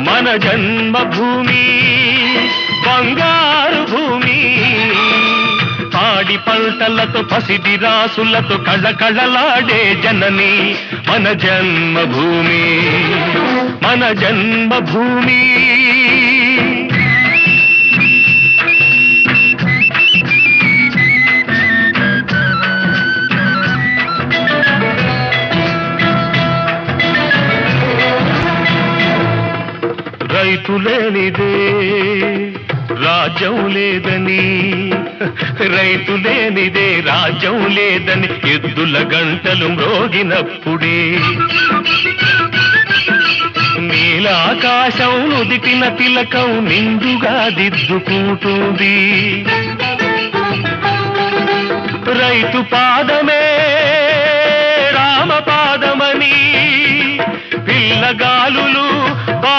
మన జన్మభూమి బంగారు భూమి, పాడి పంటలతో పసిడి రాసులతో కళకళలాడే జనని మన జన్మభూమి, మన జన్మభూమి. రైతు లేనిదే రాజ్యం లేదని, రైతు లేనిదే రాజ్యం లేదని ఎద్దుల గంటలు మ్రోగినప్పుడే, నీలాకాశం నుదిటిన తిలకం నిండుగా దిద్దుకుంటుంది. రైతు పాదమే రామ పాదమని పిల్లగాలులు